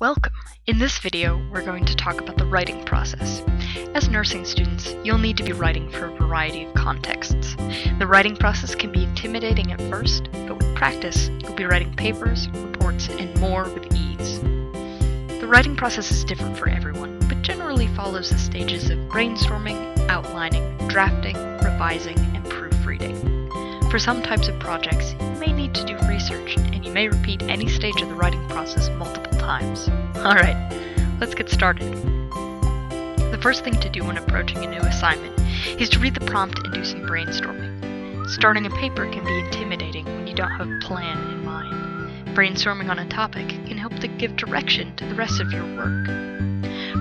Welcome! In this video, we're going to talk about the writing process. As nursing students, you'll need to be writing for a variety of contexts. The writing process can be intimidating at first, but with practice, you'll be writing papers, reports, and more with ease. The writing process is different for everyone, but generally follows the stages of brainstorming, outlining, drafting, revising, and proofreading. For some types of projects, you may need to do research, and you may repeat any stage of the writing process multiple times. Alright, let's get started. The first thing to do when approaching a new assignment is to read the prompt and do some brainstorming. Starting a paper can be intimidating when you don't have a plan in mind. Brainstorming on a topic can help to give direction to the rest of your work.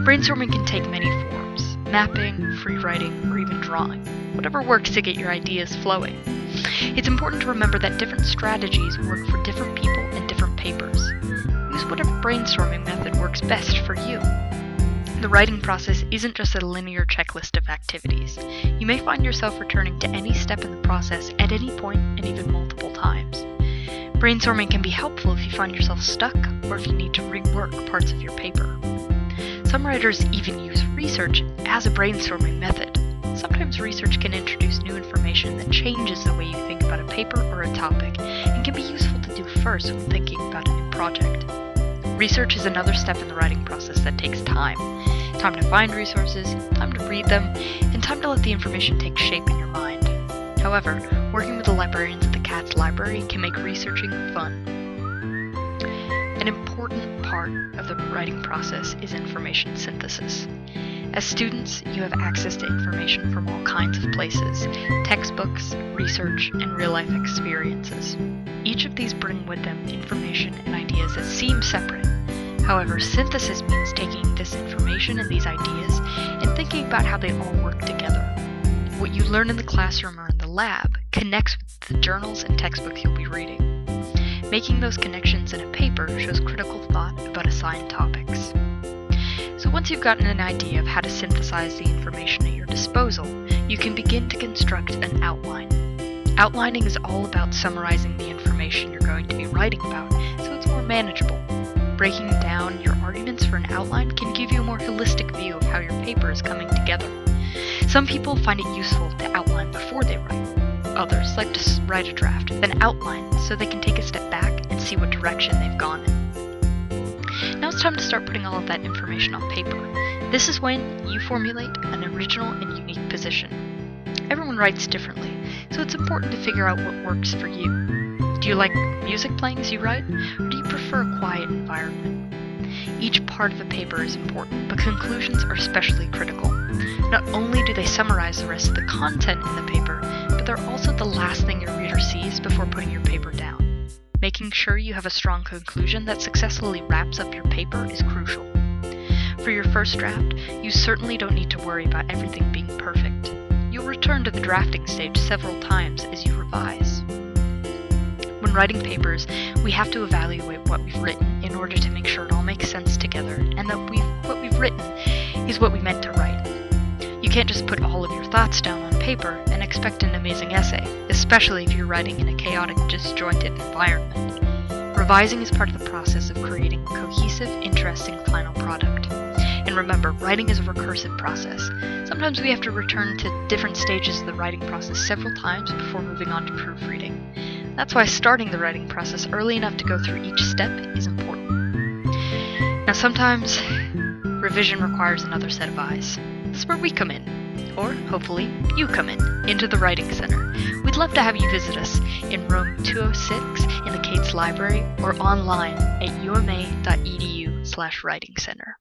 Brainstorming can take many forms: mapping, free writing, or even drawing. Whatever works to get your ideas flowing. It's important to remember that different strategies work for different people and different papers. Use whatever brainstorming method works best for you. The writing process isn't just a linear checklist of activities. You may find yourself returning to any step in the process at any point and even multiple times. Brainstorming can be helpful if you find yourself stuck or if you need to rework parts of your paper. Some writers even use research as a brainstorming method. Sometimes research can introduce new information that changes the way you think about a paper or a topic, and can be useful to do first when thinking about a new project. Research is another step in the writing process that takes time. Time to find resources, time to read them, and time to let the information take shape in your mind. However, working with the librarians at the CATS library can make researching fun. An important part of the writing process is information synthesis. As students, you have access to information from all kinds of places: textbooks, research, and real-life experiences. Each of these bring with them information and ideas that seem separate. However, synthesis means taking this information and these ideas and thinking about how they all work together. What you learn in the classroom or in the lab connects with the journals and textbooks you'll be reading. Making those connections in a paper shows critical thought about assigned topics. So once you've gotten an idea of how to synthesize the information at your disposal, you can begin to construct an outline. Outlining is all about summarizing the information you're going to be writing about, so it's more manageable. Breaking down your arguments for an outline can give you a more holistic view of how your paper is coming together. Some people find it useful to outline before they write. Others like to write a draft, then outline so they can take a step back and see what direction they've gone in. Now it's time to start putting all of that information on paper. This is when you formulate an original and unique position. Everyone writes differently, so it's important to figure out what works for you. Do you like music playing as you write, or do you prefer a quiet environment? Each part of a paper is important, but conclusions are especially critical. Not only do they summarize the rest of the content in the paper, but they're also the last thing your reader sees before putting your paper down. Making sure you have a strong conclusion that successfully wraps up your paper is crucial. For your first draft, you certainly don't need to worry about everything being perfect. You'll return to the drafting stage several times as you revise. When writing papers, we have to evaluate what we've written in order to make sure it all makes sense together and that what we've written is what we meant to write. You can't just put all of your thoughts down on paper and expect an amazing essay, especially if you're writing in a chaotic, disjointed environment. Revising is part of the process of creating a cohesive, interesting final product. And remember, writing is a recursive process. Sometimes we have to return to different stages of the writing process several times before moving on to proofreading. That's why starting the writing process early enough to go through each step is important. Now sometimes, revision requires another set of eyes. This is where we come in, or hopefully you come into the Writing Center. We'd love to have you visit us in room 206 in the CATS library or online at uma.edu/writing center.